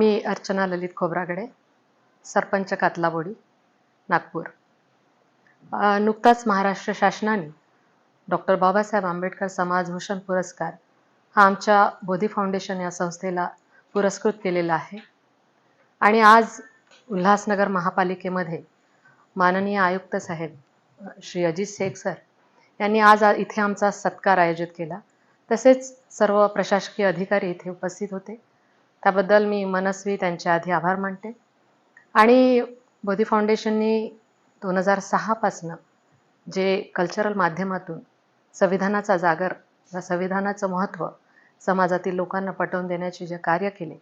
मी अर्चना ललित खोब्रागडे, सरपंच कातलाबोडी, नागपूर। नुकताच महाराष्ट्र शासनाने डॉक्टर बाबासाहेब आंबेडकर समाजभूषण पुरस्कार हा आमच्या बोधी फाउंडेशन या संस्थेला पुरस्कृत केलेला आहे। आणि आज उल्हासनगर महापालिकेमध्ये माननीय आयुक्त साहेब श्री अजित शेख सर यांनी आज इथे आमचा सत्कार आयोजित केला। तसेच सर्व प्रशासकीय अधिकारी इथे उपस्थित होते, त्याबद्दल मी मनस्वी त्यांचे आधी आभार मानते। आणि बोधी फाउंडेशननी 2006 पासून जे कल्चरल माध्यमातून संविधानाचा जागर व संविधानाचं महत्त्व समाजातील लोकांना पटवून देण्याचे जे कार्य केले,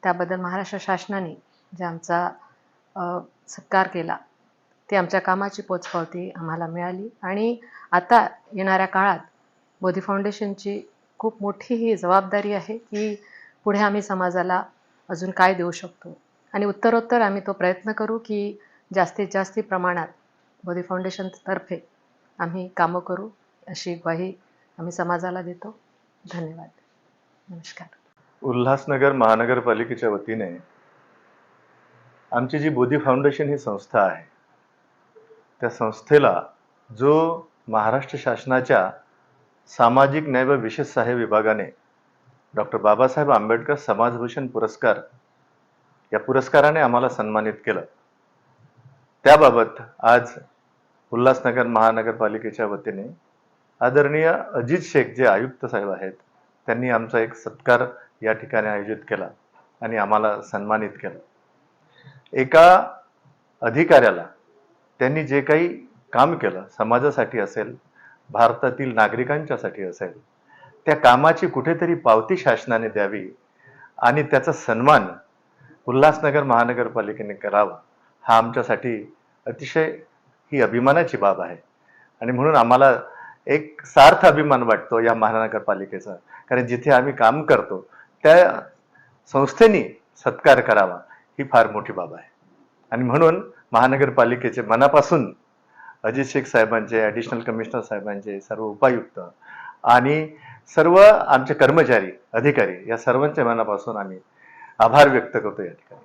त्याबद्दल महाराष्ट्र शासनाने जे आमचा सत्कार केला ते आमच्या कामाची पोचपावती आम्हाला मिळाली। आणि आता येणाऱ्या काळात बोधी फाउंडेशनची खूप मोठी ही जबाबदारी आहे की पुढे आम्ही समाजाला अजून काय देऊ शकतो, आणि उत्तरोत्तर आम्ही तो प्रयत्न करू की जास्तीत जास्त प्रमाणात बोधी फाउंडेशनतर्फे आम्ही कामं करू, अशी ग्वाही आम्ही समाजाला देतो। धन्यवाद, नमस्कार। उल्हासनगर महानगरपालिकेच्या वतीने आमची जी बोधी फाउंडेशन ही संस्था आहे, त्या संस्थेला जो महाराष्ट्र शासनाच्या सामाजिक न्याय व विशेष सहाय्य विभागाने डॉक्टर बाबासाहेब आंबेडकर समाजभूषण पुरस्कार या पुरस्काराने आम्हाला सन्मानित केलं, त्याबाबत आज उल्हासनगर महानगरपालिकेच्या वतीने आदरणीय अजित शेख जे आयुक्त साहेब आहेत, त्यांनी आमचा एक सत्कार या ठिकाणी आयोजित केला आणि आम्हाला सन्मानित केलं। एका अधिकाऱ्याला त्यांनी जे काही काम केलं समाजासाठी असेल, भारतातील नागरिकांच्यासाठी असेल, त्या कामाची कुठेतरी पावती शासनाने द्यावी आणि त्याचा सन्मान उल्हासनगर महानगरपालिकेने करावा, हा आमच्यासाठी अतिशय ही अभिमानाची बाब आहे। आणि म्हणून आम्हाला एक सार्थ अभिमान वाटतो या महानगरपालिकेचा, कारण जिथे आम्ही काम करतो त्या संस्थेने सत्कार करावा ही फार मोठी बाब आहे। आणि म्हणून महानगरपालिकेचे मनापासून अजित शेख साहेबांचे, ॲडिशनल कमिशनर साहेबांचे, सर्व उपायुक्त आणि सर्व आमचे कर्मचारी अधिकारी या सर्वांच्या मनापासून आम्ही आभार व्यक्त करतो या ठिकाणी।